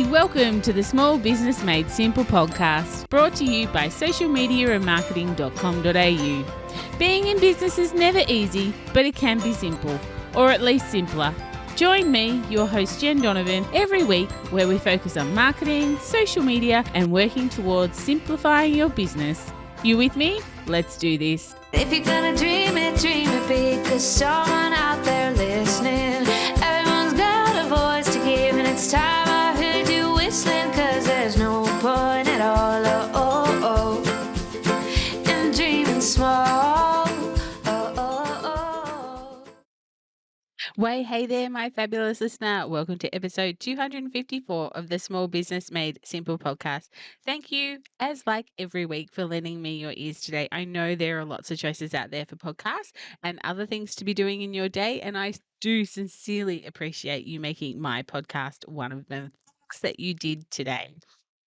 Hey, welcome to the Small Business Made Simple podcast, brought to you by socialmediaandmarketing.com.au. Being in business is never easy, but it can be simple, or at least simpler. Join me, your host Jen Donovan, every week where we focus on marketing, social media, and working towards simplifying your business. You with me? Let's do this. If you're gonna dream it big, 'cause someone out there listening. Everyone's got a voice to give, and it's time I heard you whistling, 'cause there's no point at all, in dreaming small. Hey there, my fabulous listener. Welcome to episode 254 of the Small Business Made Simple podcast. Thank you, as like every week, for lending me your ears today. I know there are lots of choices out there for podcasts and other things to be doing in your day, and I do sincerely appreciate you making my podcast one of the things that you did today.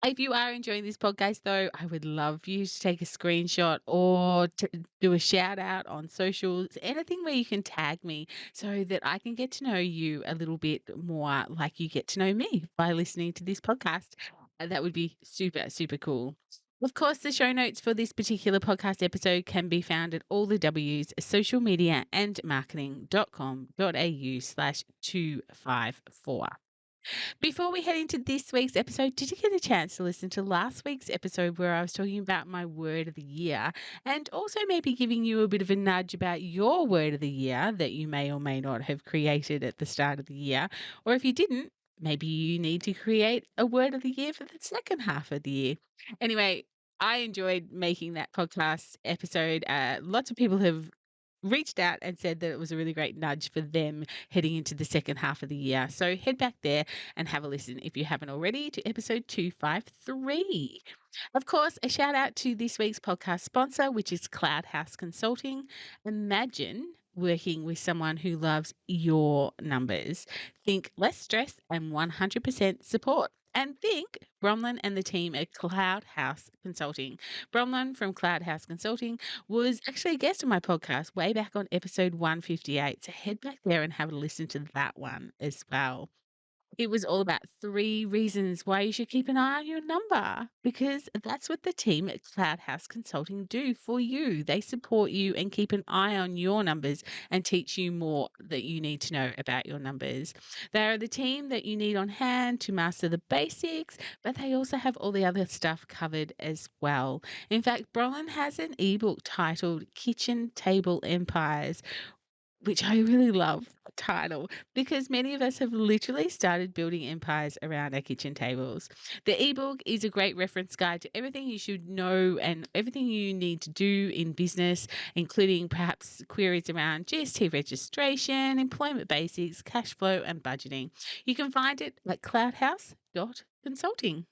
If you are enjoying this podcast, though, I would love for you to take a screenshot or to do a shout out on socials, anything where you can tag me so that I can get to know you a little bit more like you get to know me by listening to this podcast. That would be super, super cool. Of course, the show notes for this particular podcast episode can be found at all the W's, socialmediaandmarketing.com.au/254. Before we head into this week's episode, did you get a chance to listen to last week's episode where I was talking about my word of the year and also maybe giving you a bit of a nudge about your word of the year that you may or may not have created at the start of the year? Or if you didn't, maybe you need to create a word of the year for the second half of the year. Anyway, I enjoyed making that podcast episode. Lots of people have reached out and said that it was a really great nudge for them heading into the second half of the year. So head back there and have a listen if you haven't already to episode 253. Of course, a shout out to this week's podcast sponsor, which is Cloud House Consulting. Imagine working with someone who loves your numbers. Think less stress and 100% support. And think Bromlin and the team at Cloud House Consulting. Bromlin from Cloud House Consulting was actually a guest on my podcast way back on episode 158. So head back there and have a listen to that one as well. It was all about 3 reasons why you should keep an eye on your number, because that's what the team at Cloud House Consulting do for you. They support you and keep an eye on your numbers and teach you more that you need to know about your numbers. They are the team that you need on hand to master the basics, but they also have all the other stuff covered as well. In fact, Brolin has an ebook titled Kitchen Table Empires, which I really love the title because many of us have literally started building empires around our kitchen tables. The ebook is a great reference guide to everything you should know and everything you need to do in business, including perhaps queries around GST registration, employment basics, cash flow, and budgeting. You can find it at cloudhouse.consulting.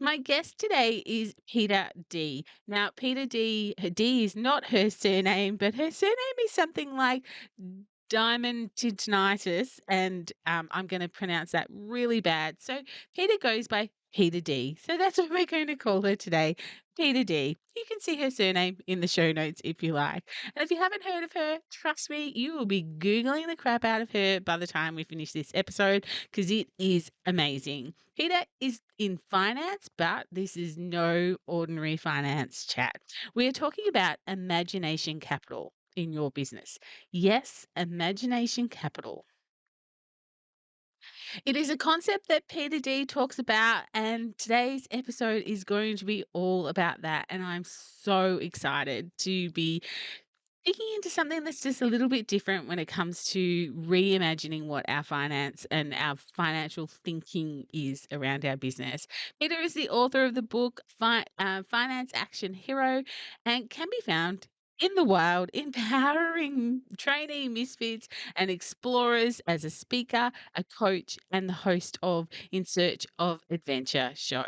My guest today is Peta D. Now, Peta D, her D is not her surname, but her surname is something like Diamond Titanitis, and I'm going to pronounce that really bad. So Peta goes by Peta D. So that's what we're going to call her today, Peta D. You can see her surname in the show notes if you like. And if you haven't heard of her, trust me, you will be Googling the crap out of her by the time we finish this episode because it is amazing. Peta is in finance, but this is no ordinary finance chat. We are talking about imagination capital in your business. Yes, imagination capital. It is a concept that Peter D talks about, and today's episode is going to be all about that. And I'm so excited to be digging into something that's just a little bit different when it comes to reimagining what our finance and our financial thinking is around our business. Peter is the author of the book Finance Action Hero and can be found in the wild, empowering trainee misfits and explorers as a speaker, a coach, and the host of In Search of Adventure show.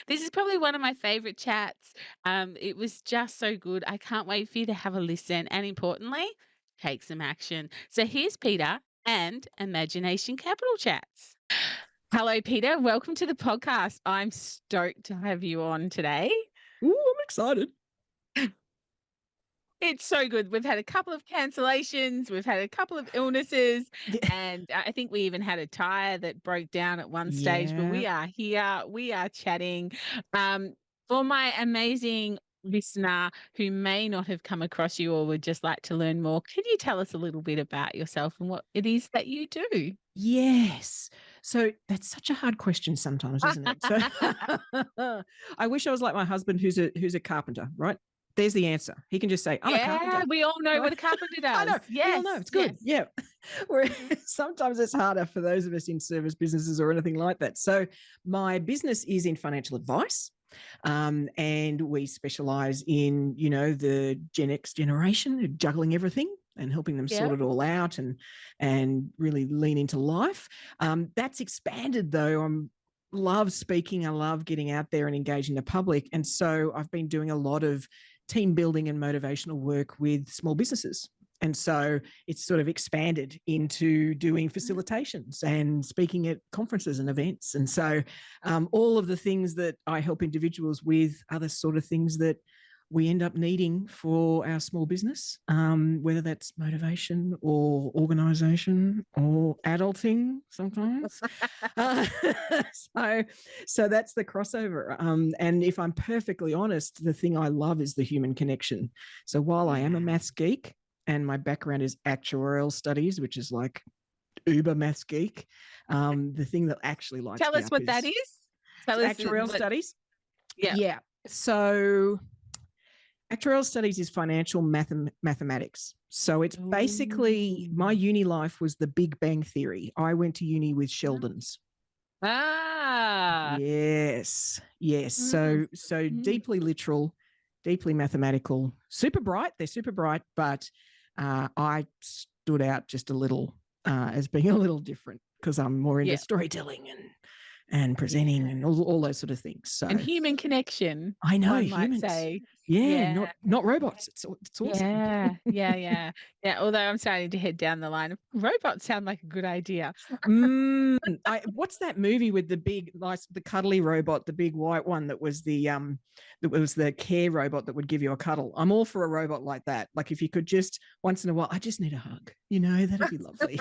This is probably one of my favorite chats. It was just so good. I can't wait for you to have a listen and importantly, take some action. So here's Peter and Imagination Capital Chats. Hello, Peter. Welcome to the podcast. I'm stoked to have you on today. Ooh, I'm excited. It's so good. We've had a couple of cancellations, we've had a couple of illnesses, Yeah. and I think we even had a tire that broke down at one stage, but Yeah. we are here, we are chatting. Um, for my amazing listener who may not have come across you or would just like to learn more, can you tell us a little bit about yourself and what it is that you do? Yes. So that's such a hard question sometimes, isn't it? So I wish I was like my husband who's a carpenter, right? There's the answer. He can just say, I'm a Yeah, carpenter. we all know Right? what a carpenter I know. does. We all know. Yes, It's good. yes. Yeah. Whereas sometimes it's harder for those of us in service businesses or anything like that. So my business is in financial advice. And we specialize in, the Gen X generation, juggling everything and helping them sort Yeah. it all out and really lean into life. That's expanded though. Love speaking. I love getting out there and engaging the public. And so I've been doing a lot of team building and motivational work with small businesses. And so it's sort of expanded into doing facilitations and speaking at conferences and events. And so all of the things that I help individuals with are the sort of things that we end up needing for our small business, whether that's motivation or organisation or adulting sometimes. So that's the crossover. And if I'm perfectly honest, the thing I love is the human connection. So while I am a maths geek and my background is actuarial studies, which is like uber maths geek, the thing that actually lights Tell me us up what that is. Tell us actuarial what- studies. Yeah. Yeah. So actuarial studies is financial mathematics. So it's basically my uni life was the Big Bang Theory. I went to uni with Sheldons. Ah. Yes. So Mm. deeply literal, deeply mathematical, super bright. They're super bright, but I stood out just a little as being a little different because I'm more into Yeah. storytelling and presenting and all those sort of things. So And human connection, I know one might humans. say. Yeah, not robots. It's awesome. Yeah. Although I'm starting to head down the line of robots sound like a good idea. What's that movie with the big, nice, the cuddly robot, the big white one that was the care robot that would give you a cuddle? I'm all for a robot like that. Like if you could just once in a while, I just need a hug. That'd be lovely.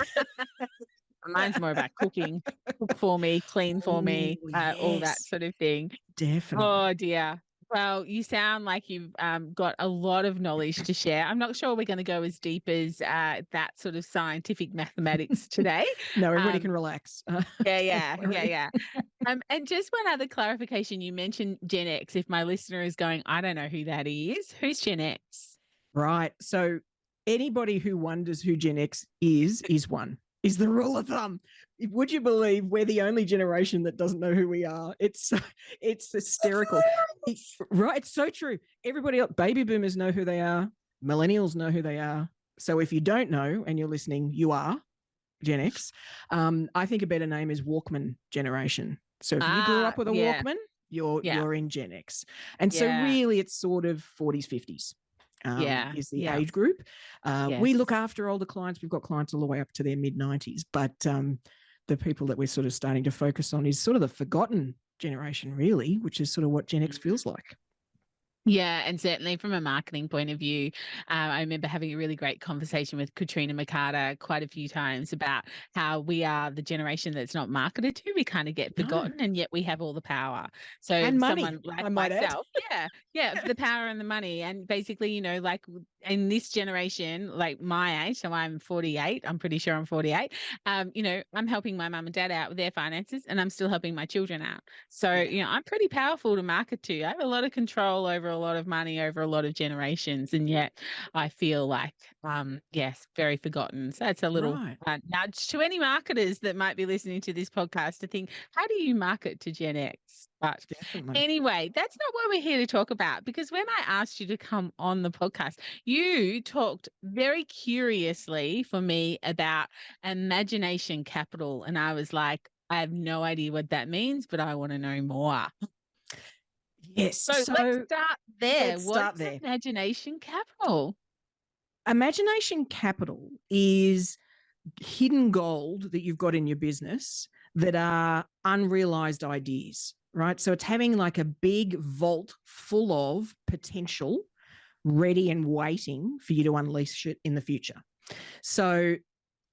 Mine's more about cooking, cook for me, clean for me, all that Yes. sort of thing. Definitely. Oh dear. Well, you sound like you've got a lot of knowledge to share. I'm not sure we're going to go as deep as that sort of scientific mathematics today. No, everybody can relax. Yeah. Don't worry. And just one other clarification. You mentioned Gen X. If my listener is going, I don't know who that is. Who's Gen X? Right. So anybody who wonders who Gen X is one. Is the rule of thumb. Would you believe we're the only generation that doesn't know who we are? It's hysterical. Right. It's so true. Everybody else, baby boomers know who they are. Millennials know who they are. So if you don't know and you're listening, you are Gen X. I think a better name is Walkman generation. So if you grew up with a Walkman, you're in Gen X. And so really it's sort of 40s, 50s. Is the age group. We look after older clients. We've got clients all the way up to their mid-90s, but the people that we're sort of starting to focus on is sort of the forgotten generation, really, which is sort of what Gen X feels like. Yeah, and certainly from a marketing point of view, I remember having a really great conversation with Katrina McCarter quite a few times about how we are the generation that's not marketed to. We kind of get forgotten, and yet we have all the power. So And money, someone like I might add. myself, the power and the money, and basically, like in this generation, like my age, so I'm 48. I'm pretty sure I'm 48. I'm helping my mum and dad out with their finances, and I'm still helping my children out. So I'm pretty powerful to market to. I have a lot of control over a lot of money over a lot of generations, and yet I feel like very forgotten. So it's a little nudge to any marketers that might be listening to this podcast to think, how do you market to Gen X? But anyway, that's not what we're here to talk about, because when I asked you to come on the podcast, you talked very curiously for me about imagination capital, and I was like, I have no idea what that means, but I want to know more. Yes. So let's start there. What's imagination capital? Imagination capital is hidden gold that you've got in your business that are unrealized ideas, right? So it's having like a big vault full of potential ready and waiting for you to unleash it in the future. So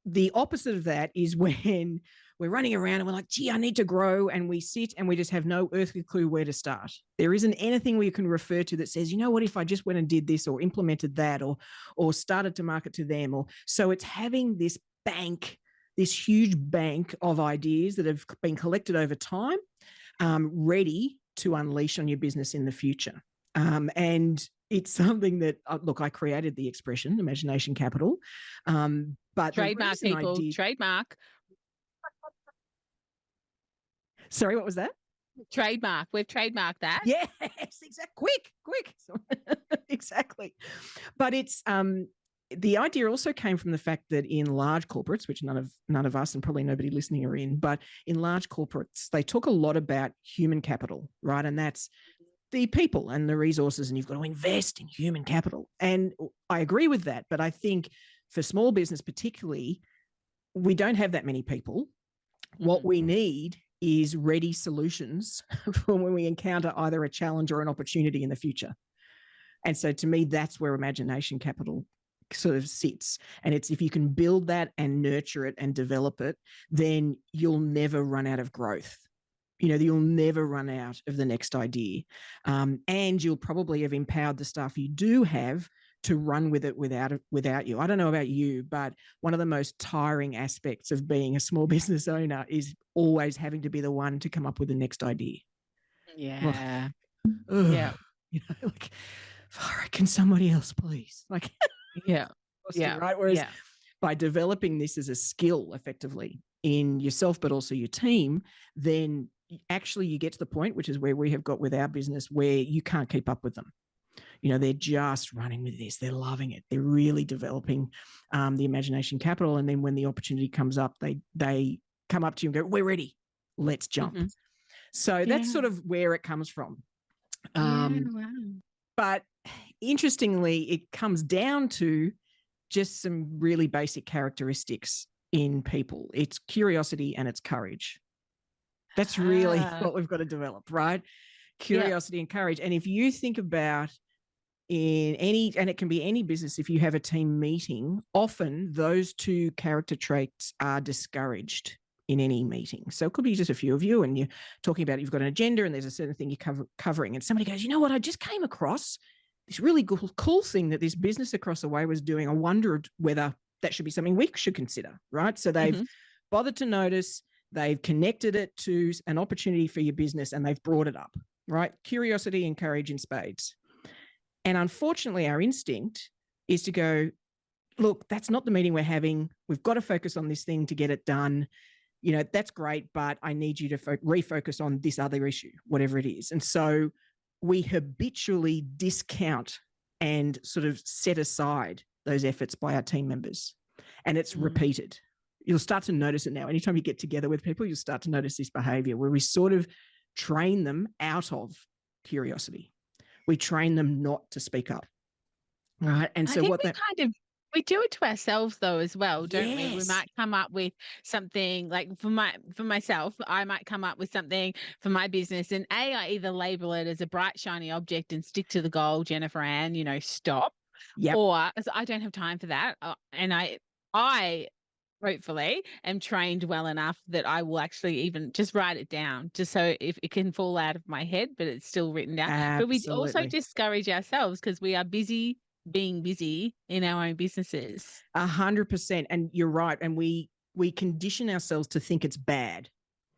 the opposite of that is when we're running around and we're like, gee, I need to grow. And we sit and we just have no earthly clue where to start. There isn't anything we can refer to that says, you know what, if I just went and did this or implemented that or started to market to them. So it's having this bank, this huge bank of ideas that have been collected over time, ready to unleash on your business in the future. And it's something that, look, I created the expression imagination capital. But trademark, people, trademark. Sorry, what was that? Trademark. We've trademarked that. Yes, exactly. Quick. Exactly. But it's the idea also came from the fact that in large corporates, which none of us and probably nobody listening are in, but in large corporates, they talk a lot about human capital, right? And that's the people and the resources, and you've got to invest in human capital. And I agree with that. But I think for small business particularly, we don't have that many people. What we need is ready solutions for when we encounter either a challenge or an opportunity in the future. And so to me, that's where imagination capital sort of sits. And it's if you can build that and nurture it and develop it, then you'll never run out of growth. You'll never run out of the next idea. And you'll probably have empowered the staff you do have to run with it without you. I don't know about you, but one of the most tiring aspects of being a small business owner is always having to be the one to come up with the next idea. Yeah. Yeah. Can somebody else please? Yeah. Right. Whereas by developing this as a skill effectively in yourself, but also your team, then actually you get to the point, which is where we have got with our business, where you can't keep up with them. They're just running with this. They're loving it. They're really developing the imagination capital. And then when the opportunity comes up, they come up to you and go, we're ready. Let's jump. Mm-hmm. So that's sort of where it comes from. Wow. But interestingly, it comes down to just some really basic characteristics in people. It's curiosity and it's courage. That's really what we've got to develop, right? Curiosity and courage. And if you think about in any, and it can be any business, if you have a team meeting, often those two character traits are discouraged in any meeting. So it could be just a few of you and you're talking about, you've got an agenda and there's a certain thing you're covering and somebody goes, you know what, I just came across this really cool thing that this business across the way was doing. I wondered whether that should be something we should consider, right? So they've bothered to notice, they've connected it to an opportunity for your business and they've brought it up, right? Curiosity and courage in spades. And unfortunately, our instinct is to go, look, that's not the meeting we're having. We've got to focus on this thing to get it done. That's great, but I need you to refocus on this other issue, whatever it is. And so we habitually discount and sort of set aside those efforts by our team members. And it's repeated. You'll start to notice it now. Anytime you get together with people, you'll start to notice this behavior where we sort of train them out of curiosity. We train them not to speak up. Right. And so we do it to ourselves though as well, don't we? We might come up with something like for myself, I might come up with something for my business and I either label it as a bright, shiny object and stick to the goal, Jennifer Ann, stop. Yep. Or I don't have time for that. And I hopefully am trained well enough that I will actually even just write it down just so if it can fall out of my head, but it's still written down. Absolutely. But we also discourage ourselves because we are busy being busy in our own businesses. 100%. And you're right. And we condition ourselves to think it's bad.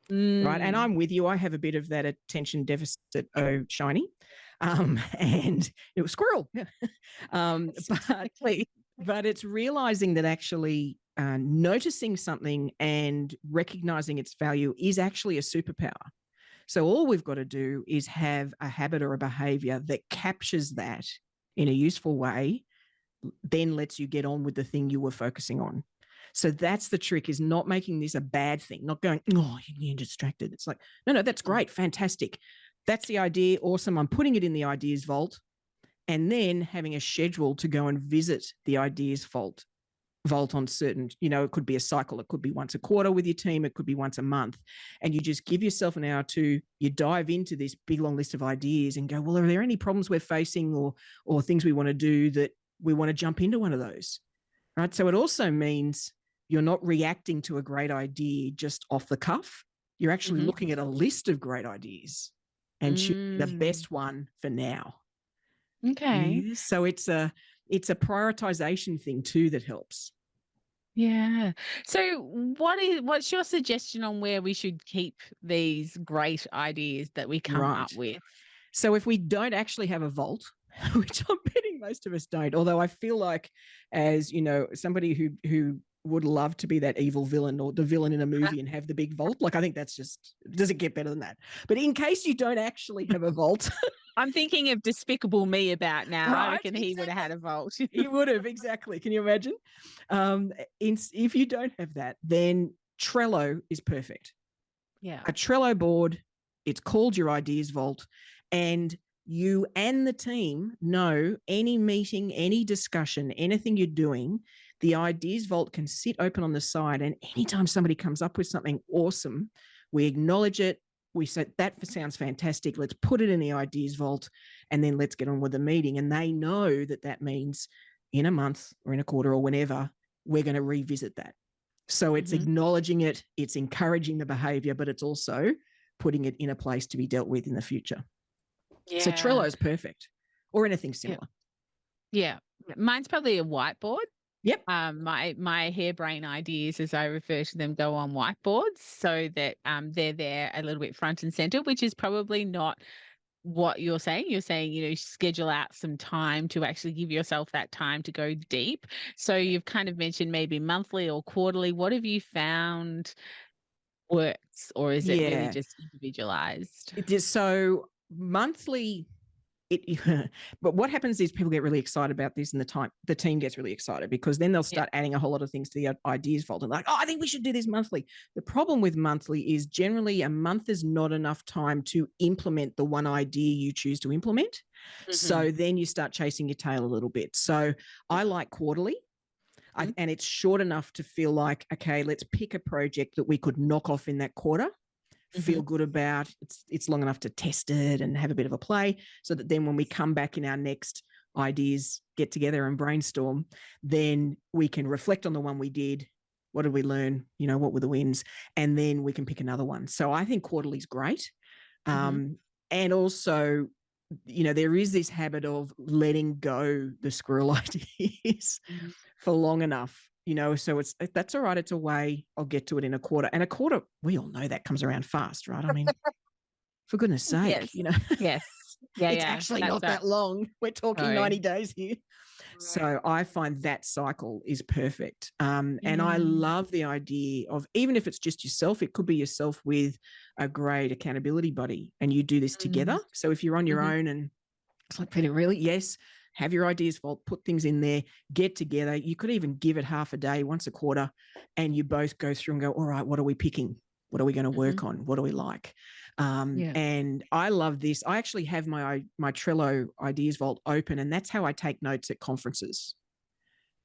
Right. And I'm with you. I have a bit of that attention deficit, shiny. And it was squirrel. But it's realizing that actually noticing something and recognizing its value is actually a superpower. So all we've got to do is have a habit or a behavior that captures that in a useful way, then lets you get on with the thing you were focusing on. So that's the trick, is not making this a bad thing, not going, oh, you're distracted. It's like, no, that's great. Fantastic. That's the idea. Awesome. I'm putting it in the ideas vault and then having a schedule to go and visit the ideas vault vault on certain, it could be a cycle. It could be once a quarter with your team. It could be once a month. And you just give yourself an hour or two, you dive into this big, long list of ideas and go, well, are there any problems we're facing or things we want to do that we want to jump into one of those? Right. So it also means you're not reacting to a great idea just off the cuff. You're actually looking at a list of great ideas and choosing the best one for now. Okay. So it's a prioritization thing too that helps. Yeah. So what's your suggestion on where we should keep these great ideas that we come up with? So if we don't actually have a vault, which I'm betting most of us don't, although I feel like, as somebody who would love to be that evil villain or the villain in a movie and have the big vault, like I think that's just, doesn't get better than that. But in case you don't actually have a vault, I'm thinking of Despicable Me about now. Right, I reckon he would have had a vault. he would have, exactly. Can you imagine? If you don't have that, then Trello is perfect. Yeah. A Trello board, it's called your ideas vault, and you and the team know any meeting, any discussion, anything you're doing, the ideas vault can sit open on the side, and anytime somebody comes up with something awesome, we acknowledge it. We said, that sounds fantastic. Let's put it in the ideas vault, and then let's get on with the meeting. And they know that means in a month or in a quarter or whenever, we're going to revisit that. So it's acknowledging it, it's encouraging the behavior, but it's also putting it in a place to be dealt with in the future. Yeah. So Trello is perfect, or anything similar. Yeah. Mine's probably a whiteboard. Yep. My harebrain ideas, as I refer to them, go on whiteboards so that they're there a little bit front and center, which is probably not what you're saying. You're saying, schedule out some time to actually give yourself that time to go deep. So you've kind of mentioned maybe monthly or quarterly. What have you found works, or is it really just individualized? It is. So monthly, but what happens is people get really excited about this, and the team gets really excited, because then they'll start adding a whole lot of things to the ideas vault and like, I think we should do this monthly. The problem with monthly is generally a month is not enough time to implement the one idea you choose to implement. So then you start chasing your tail a little bit. So I like quarterly. And it's short enough to feel like, okay, let's pick a project that we could knock off in that quarter, feel good about. It's long enough to test it and have a bit of a play, so that then when we come back in our next ideas get together and brainstorm, then we can reflect on the one we did. What did we learn? What were the wins? And then we can pick another one. So I think quarterly is great. And also, there is this habit of letting go the squirrel ideas for long enough, so that's all right. It's a way. I'll get to it in a quarter. And a quarter, we all know that comes around fast, right? I mean, for goodness sake, Yes. Yeah, it's actually not that long. We're talking 90 days here. Right. So I find that cycle is perfect. And I love the idea of, even if it's just yourself, it could be yourself with a great accountability buddy, and you do this together. So if you're on your own and it's like, Peter, really? Yes. Have your ideas vault, put things in there, get together. You could even give it half a day, once a quarter, and you both go through and go, all right, what are we picking? What are we going to work on? What do we like? And I love this. I actually have my Trello ideas vault open, and that's how I take notes at conferences.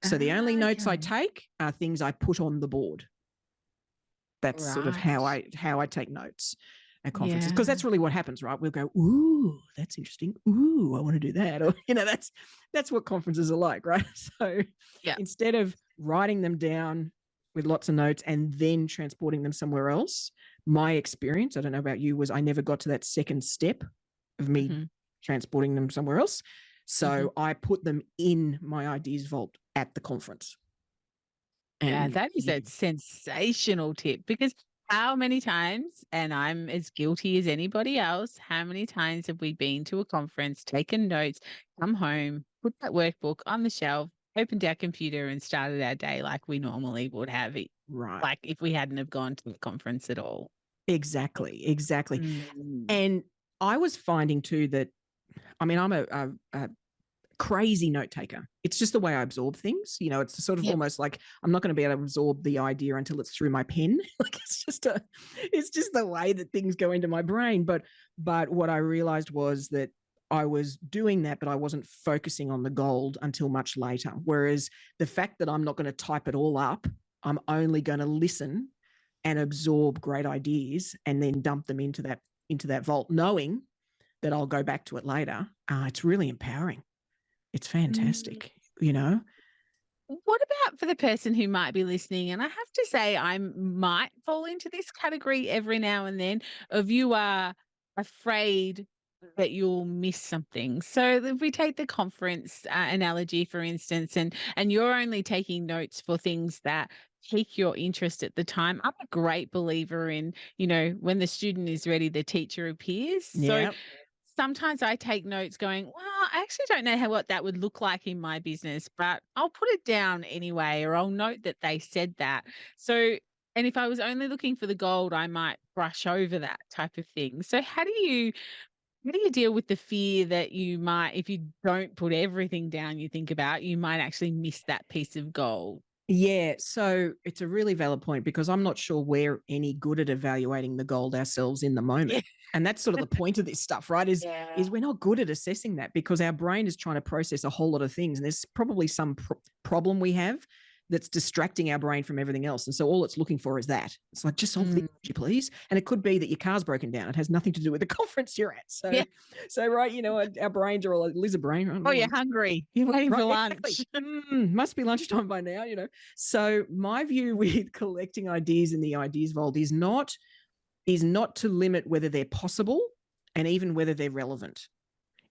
So the only notes I take are things I put on the board. That's sort of how I take notes at conferences, because that's really what happens, right? We'll go, ooh, that's interesting. Ooh, I want to do that. Or, that's what conferences are like, right? So instead of writing them down with lots of notes and then transporting them somewhere else, my experience, I don't know about you, was I never got to that second step of me transporting them somewhere else. So I put them in my ideas vault at the conference. And that is a sensational tip, because how many times, and I'm as guilty as anybody else, how many times have we been to a conference, taken notes, come home, put that workbook on the shelf, opened our computer and started our day like we normally would have it, like if we hadn't have gone to the conference at all. Exactly. And I was finding too that, I'm a crazy note taker. It's just the way I absorb things. It's sort of almost like I'm not going to be able to absorb the idea until it's through my pen. Like it's just the way that things go into my brain. But what I realized was that I was doing that, but I wasn't focusing on the gold until much later. Whereas the fact that I'm not going to type it all up, I'm only going to listen and absorb great ideas and then dump them into that vault, knowing that I'll go back to it later. It's really empowering. It's fantastic, you know? What about for the person who might be listening? And I have to say, I might fall into this category every now and then of you are afraid that you'll miss something. So if we take the conference analogy, for instance, and you're only taking notes for things that pique your interest at the time, I'm a great believer in, when the student is ready, the teacher appears. So Yeah. sometimes I take notes going, well, I actually don't know what that would look like in my business, but I'll put it down anyway, or I'll note that they said that. So, and if I was only looking for the gold, I might brush over that type of thing. So how do you deal with the fear that you might, if you don't put everything down you think about, you might actually miss that piece of gold? Yeah, so it's a really valid point because I'm not sure we're any good at evaluating the gold ourselves in the moment. Yeah. And that's sort of the point of this stuff, right? Is we're not good at assessing that because our brain is trying to process a whole lot of things. And there's probably some problem we have that's distracting our brain from everything else. And so all it's looking for is that. It's like, just solve this, would you please? And it could be that your car's broken down. It has nothing to do with the conference you're at. So, Yeah. so right, our brains are all a lizard brain. Oh, you're hungry. You're waiting for lunch. Exactly. Must be lunchtime by now, So my view with collecting ideas in the ideas vault is not to limit whether they're possible and even whether they're relevant.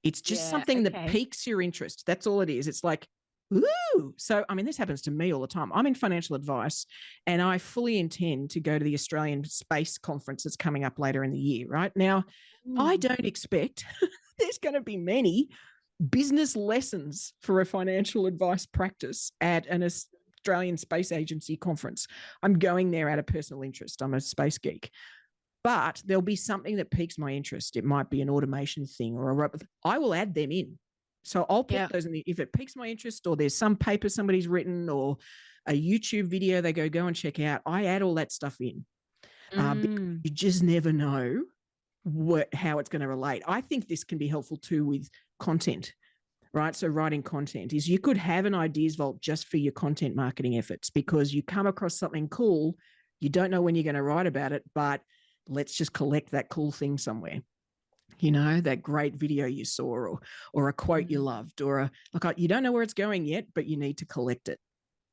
It's just something that piques your interest. That's all it is. It's like, ooh. So, I mean, this happens to me all the time. I'm in financial advice and I fully intend to go to the Australian Space Conference that's coming up later in the year, right? Now, I don't expect there's going to be many business lessons for a financial advice practice at an Australian Space Agency conference. I'm going there out of personal interest. I'm a space geek. But there'll be something that piques my interest. It might be an automation thing or I will add them in. So I'll put those in if it piques my interest or there's some paper somebody's written or a YouTube video they go and check out, I add all that stuff in. You just never know how it's going to relate. I think this can be helpful too with content, right? So writing content is you could have an ideas vault just for your content marketing efforts because you come across something cool. You don't know when you're going to write about it, but let's just collect that cool thing somewhere. That great video you saw or a quote you loved or you don't know where it's going yet, but you need to collect it.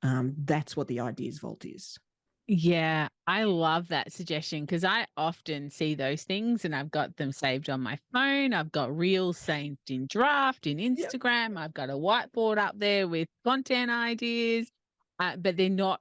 That's what the ideas vault is. Yeah, I love that suggestion because I often see those things and I've got them saved on my phone. I've got reels saved in draft in Instagram. I've got a whiteboard up there with content ideas, but they're not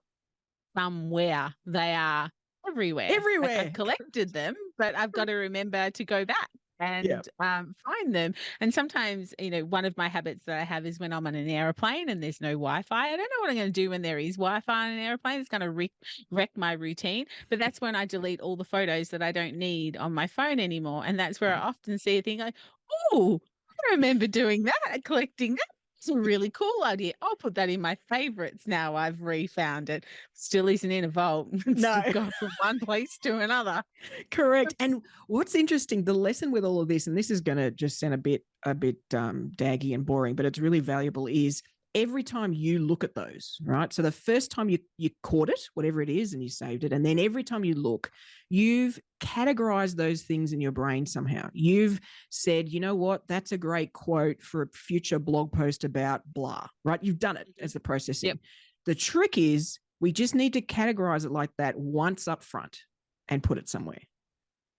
somewhere. They are everywhere. Like I've collected them, but I've got to remember to go back and find them. And sometimes, one of my habits that I have is when I'm on an airplane and there's no Wi-Fi, I don't know what I'm going to do when there is Wi-Fi on an airplane. It's going to wreck my routine. But that's when I delete all the photos that I don't need on my phone anymore. And that's where I often see a thing like, oh, I remember doing that, collecting that. It's a really cool idea. I'll put that in my favorites now. I've refound it. Still isn't in a vault. No. Gone from one place to another. Correct. And what's interesting, the lesson with all of this, and this is going to just sound a bit daggy and boring, but it's really valuable, is every time you look at those, right? So the first time you caught it, whatever it is, and you saved it, and then every time you look, you've categorized those things in your brain somehow. You've said, you know what, that's a great quote for a future blog post about blah, right? You've done it as the processing. Yep. The trick is we just need to categorize it like that once up front and put it somewhere.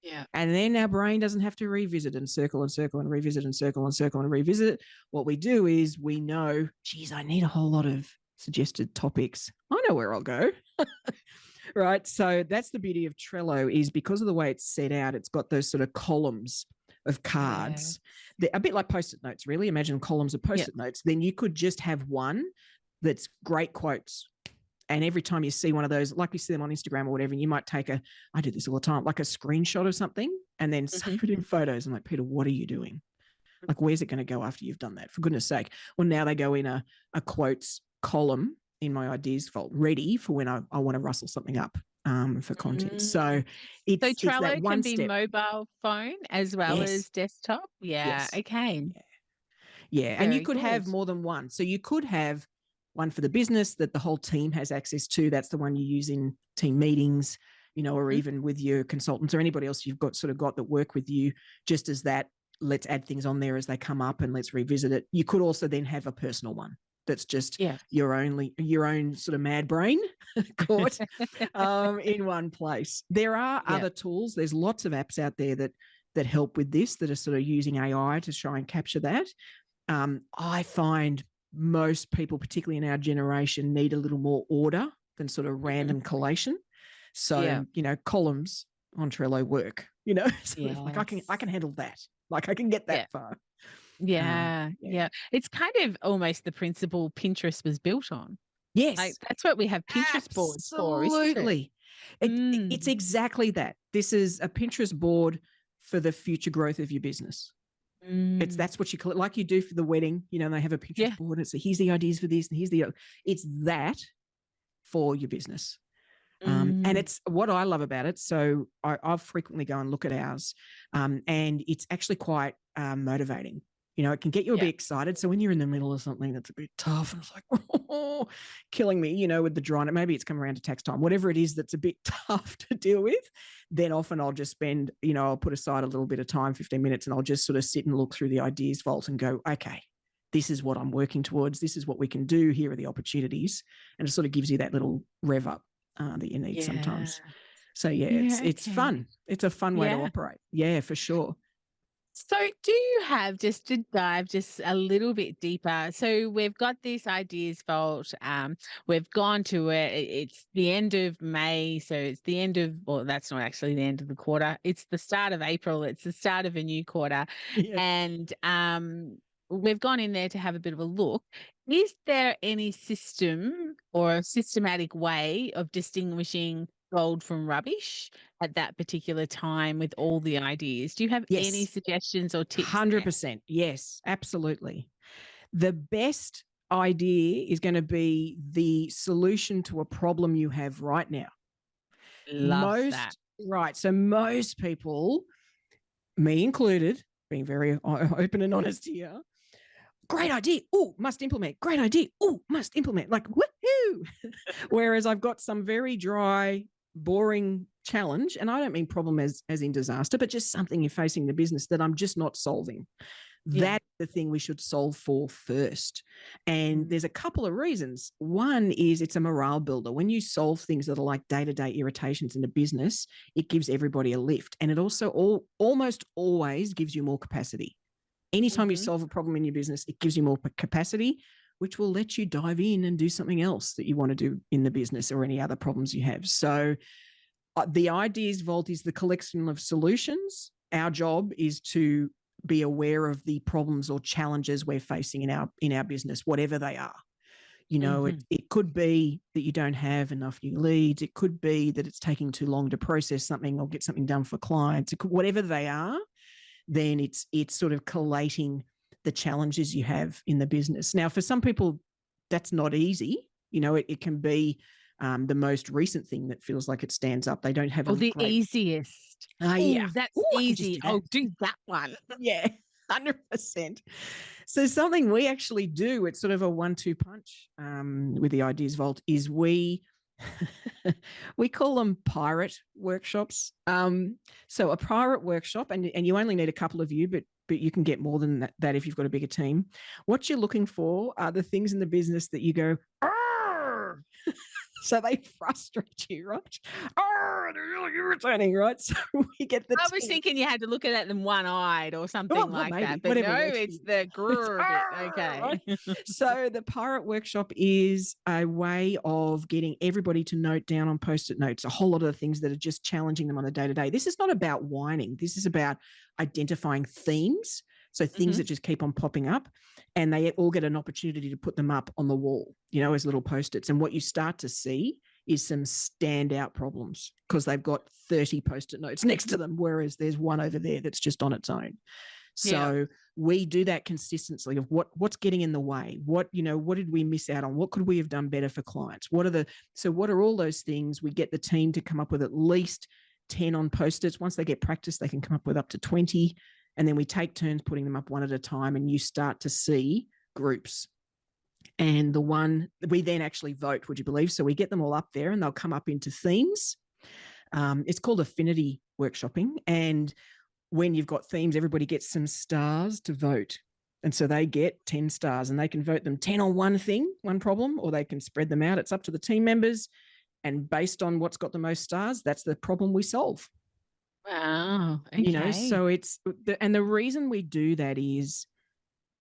Yeah. And then our brain doesn't have to revisit and circle and circle and revisit and circle and circle and revisit it. What we do is we know, geez, I need a whole lot of suggested topics. I know where I'll go. Right. So that's the beauty of Trello is because of the way it's set out, it's got those sort of columns of cards. They're a bit like Post-it notes, really. Imagine columns of Post-it notes. Then you could just have one that's great quotes. And every time you see one of those, like you see them on Instagram or whatever, you might take I do this all the time, like a screenshot of something and then save it in photos. I'm like, Peter, what are you doing? Like, where's it going to go after you've done that? For goodness sake. Well, now they go in a quotes column in my ideas vault, ready for when I want to rustle something up. for content. Mm. So So it's Trello that can one be step. mobile phone as well Yes. as desktop? Yeah, Yes. okay. Yeah. And you Very could have good. more than one. So you could have one for the business that the whole team has access to. That's the one you use in team meetings, or Mhm. even with your consultants or anybody else you've got that work with you, just as that. Let's add things on there as they come up and let's revisit it. You could also then have a personal one that's just Yeah. your own sort of mad brain caught in one place. There are Yeah. other tools. There's lots of apps out there that help with this, that are sort of using AI to try and capture that. I find most people, particularly in our generation, need a little more order than sort of random collation. So, Yeah. columns on Trello work, sort of like I can Yes. handle that. Like I can get Yeah. that far. Yeah. Yeah. It's kind of almost the principle Pinterest was built on. Like, Yes, that's what we have Pinterest boards for, isn't it? absolutely. It's exactly that. This is a Pinterest board for the future growth of your business. That's what you call it, like you do for the wedding. They have a Pinterest Yeah. board. And it's here's the ideas for this, and here's the. It's that for your business. And it's what I love about it. So I frequently go and look at ours, and it's actually quite motivating. It can get you a bit excited. So when you're in the middle of something that's a bit tough, and it's like, oh, killing me, with the dry, maybe it's come around to tax time, whatever it is that's a bit tough to deal with, then often I'll just spend, I'll put aside a little bit of time, 15 minutes, and I'll just sort of sit and look through the ideas vault and go, okay, this is what I'm working towards. This is what we can do. Here are the opportunities. And it sort of gives you that little rev up that you need sometimes. So it's fun. It's a fun way to operate. Yeah, for sure. So do you have, just to dive just a little bit deeper, so we've got this ideas vault, we've gone to it, it's the end of May, so it's the end of, well, that's not actually the end of the quarter, it's the start of April, it's the start of a new quarter, and we've gone in there to have a bit of a look. Is there any system or a systematic way of distinguishing gold from rubbish at that particular time with all the ideas? Do you have any suggestions or tips? 100%. Yes, absolutely. The best idea is going to be the solution to a problem you have right now. Love that. Right. So most people, me included, being very open and honest here, great idea. Oh, must implement. Great idea. Oh, must implement. Like, woohoo. Whereas I've got some very dry, boring challenge, and I don't mean problem as in disaster, but just something you're facing in the business that I'm just not solving. That's the thing we should solve for first. And there's a couple of reasons. One is it's a morale builder. When you solve things that are like day-to-day irritations in the business, it gives everybody a lift. And it also almost always gives you more capacity. Anytime you solve a problem in your business, it gives you more capacity, which will let you dive in and do something else that you want to do in the business or any other problems you have. So the Ideas Vault is the collection of solutions. Our job is to be aware of the problems or challenges we're facing in our business, whatever they are. It could be that you don't have enough new leads. It could be that it's taking too long to process something or get something done for clients. Whatever they are, then it's sort of collating the challenges you have in the business. Now, for some people, that's not easy. It can be the most recent thing that feels like it stands up. They don't have the easiest. Yeah. That's easy. I'll do that one. Yeah, 100%. So something we actually do, it's sort of a 1-2 punch with the Ideas Vault, is we call them pirate workshops. So a pirate workshop, and you only need a couple of you, but you can get more than that if you've got a bigger team. What you're looking for are the things in the business that you go, so they frustrate you, right? They're really irritating, right? So we get the. I was thinking you had to look at them one-eyed or something like maybe, that, but no, it's the grrr bit. Okay. Right? So the pirate workshop is a way of getting everybody to note down on Post-it notes a whole lot of the things that are just challenging them on the day-to-day. This is not about whining. This is about identifying themes. So things that just keep on popping up, and they all get an opportunity to put them up on the wall, as little Post-its. And what you start to see is some standout problems because they've got 30 Post-it notes next to them, whereas there's one over there that's just on its own. So we do that consistently of what's getting in the way, what did we miss out on, what could we have done better for clients, what are all those things. We get the team to come up with at least 10 on post-its. Once they get practice, they can come up with up to 20, and then we take turns putting them up one at a time, and you start to see groups. And the one we then actually vote, would you believe? So we get them all up there, and they'll come up into themes. It's called affinity workshopping, and when you've got themes, everybody gets some stars to vote. And so they get 10 stars, and they can vote them 10 on one thing, one problem, or they can spread them out. It's up to the team members. And based on what's got the most stars, that's the problem we solve. Wow. Okay. So and the reason we do that is,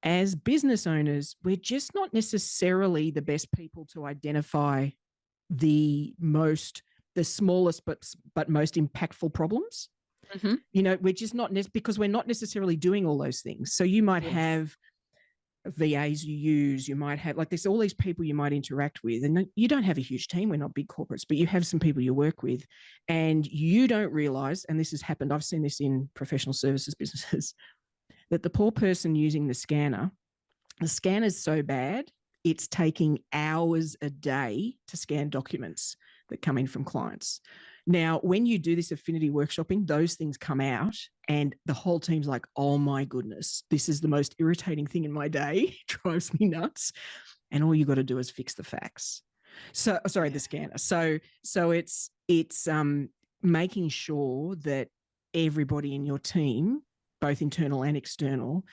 as business owners, we're just not necessarily the best people to identify the smallest but most impactful problems. We're just not because we're not necessarily doing all those things. So you might have VAs you use, you might have there's all these people you might interact with, and you don't have a huge team. We're not big corporates, but you have some people you work with, and you don't realize, and this has happened, I've seen this in professional services businesses, that the poor person using the scanner's so bad, it's taking hours a day to scan documents that come in from clients. Now, when you do this affinity workshopping, those things come out, and the whole team's like, oh my goodness, this is the most irritating thing in my day. It drives me nuts. And all you got to do is fix the fax. So, sorry, the scanner. So it's making sure that everybody in your team, both internal and external,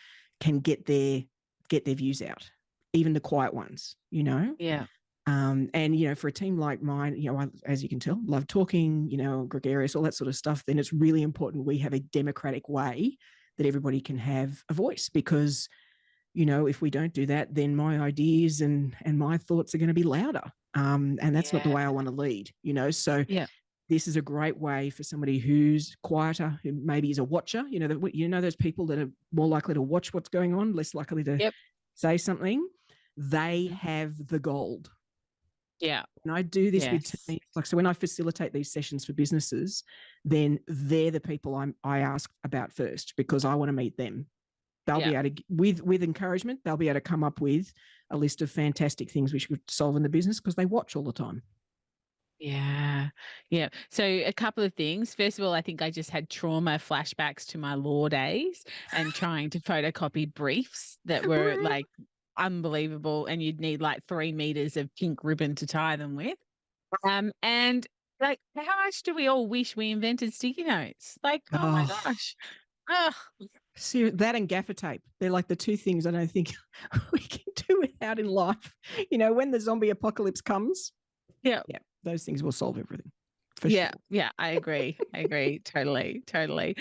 can get their views out, even the quiet ones, Yeah. And, for a team like mine, as you can tell, love talking, gregarious, all that sort of stuff, then it's really important we have a democratic way that everybody can have a voice, because, if we don't do that, then my ideas and my thoughts are going to be louder. And that's not the way I want to lead, So this is a great way for somebody who's quieter, who maybe is a watcher, those people that are more likely to watch what's going on, less likely to say something. They have the gold. Yeah. And I do this with teams. So when I facilitate these sessions for businesses, then they're the people I ask about first, because I want to meet them. They'll be able to, with encouragement, they'll be able to come up with a list of fantastic things we should solve in the business, because they watch all the time. Yeah. Yeah. So a couple of things. First of all, I think I just had trauma flashbacks to my law days and trying to photocopy briefs that were unbelievable, and you'd need 3 meters of pink ribbon to tie them with. And how much do we all wish we invented sticky notes? Oh my gosh. Oh. See, that and gaffer tape, they're the two things I don't think we can do without in life. When the zombie apocalypse comes, those things will solve everything. For sure. Yeah, I agree. Totally.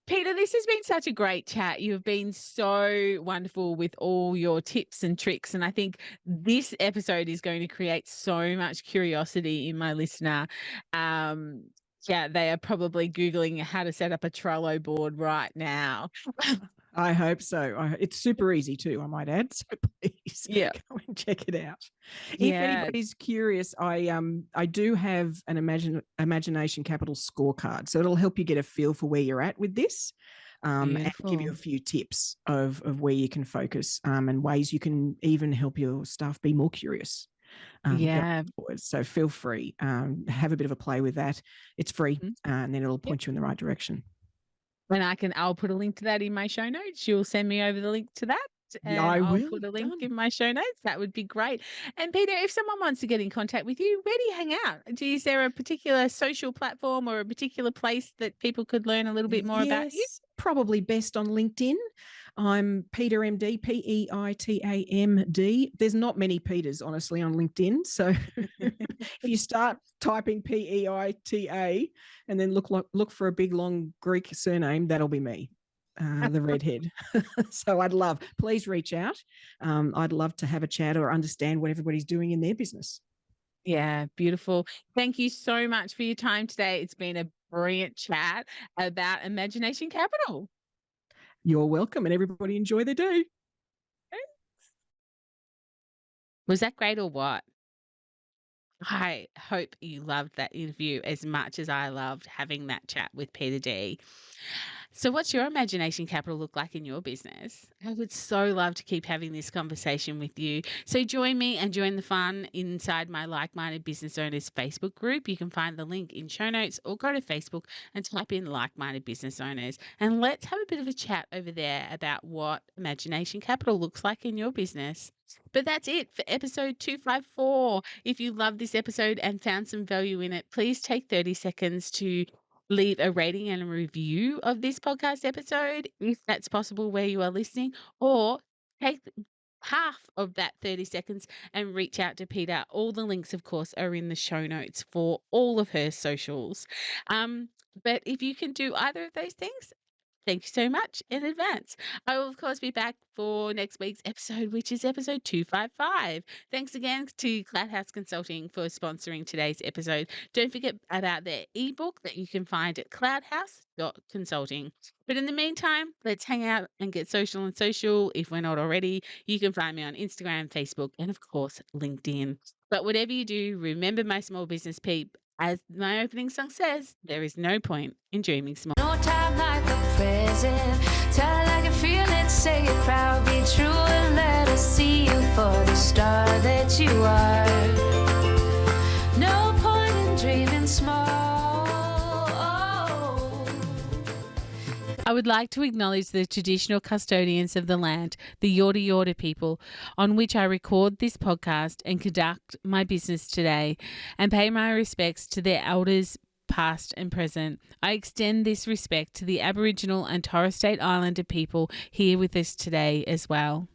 Peter, this has been such a great chat. You've been so wonderful with all your tips and tricks. And I think this episode is going to create so much curiosity in my listener. They are probably Googling how to set up a Trello board right now. I hope so. It's super easy too, I might add. So please go and check it out. If anybody's curious, I do have an Imagination Capital scorecard. So it'll help you get a feel for where you're at with this, and give you a few tips of where you can focus, and ways you can even help your staff be more curious. So feel free, have a bit of a play with that. It's free, and then it'll point you in the right direction. And I'll put a link to that in my show notes. You'll send me over the link to that. And I'll put a link in my show notes. That would be great. And Peter, if someone wants to get in contact with you, where do you hang out? Is there a particular social platform or a particular place that people could learn a little bit more about you? Probably best on LinkedIn. I'm Peiter MD, PEITAMD. There's not many Peters, honestly, on LinkedIn. So if you start typing PEITA and then look for a big, long Greek surname, that'll be me, the redhead. So please reach out. I'd love to have a chat or understand what everybody's doing in their business. Yeah, beautiful. Thank you so much for your time today. It's been a brilliant chat about Imagination Capital. You're welcome, and everybody enjoy their day. Thanks. Was that great or what? I hope you loved that interview as much as I loved having that chat with Peter D. So, what's your imagination capital look like in your business? I would so love to keep having this conversation with you. So, join me and join the fun inside my Like Minded Business Owners Facebook group. You can find the link in show notes or go to Facebook and type in Like Minded Business Owners. And let's have a bit of a chat over there about what imagination capital looks like in your business. But that's it for episode 254. If you love this episode and found some value in it, please take 30 seconds to leave a rating and a review of this podcast episode, if that's possible where you are listening, or take half of that 30 seconds and reach out to Peta. All the links, of course, are in the show notes for all of her socials. But if you can do either of those things, thank you so much in advance. I will, of course, be back for next week's episode, which is episode 255. Thanks again to Cloud House Consulting for sponsoring today's episode. Don't forget about their ebook that you can find at cloudhouse.consulting. But in the meantime, let's hang out and get social and social. If we're not already, you can find me on Instagram, Facebook, and of course, LinkedIn. But whatever you do, remember, my small business peep, as my opening song says, there is no point in dreaming small. No time like the present. Tell it like you feel it, say it proud, be true, and let us see you for the star that you are. No point in dreaming small. I would like to acknowledge the traditional custodians of the land, the Yorta Yorta people, on which I record this podcast and conduct my business today, and pay my respects to their elders, past and present. I extend this respect to the Aboriginal and Torres Strait Islander people here with us today as well.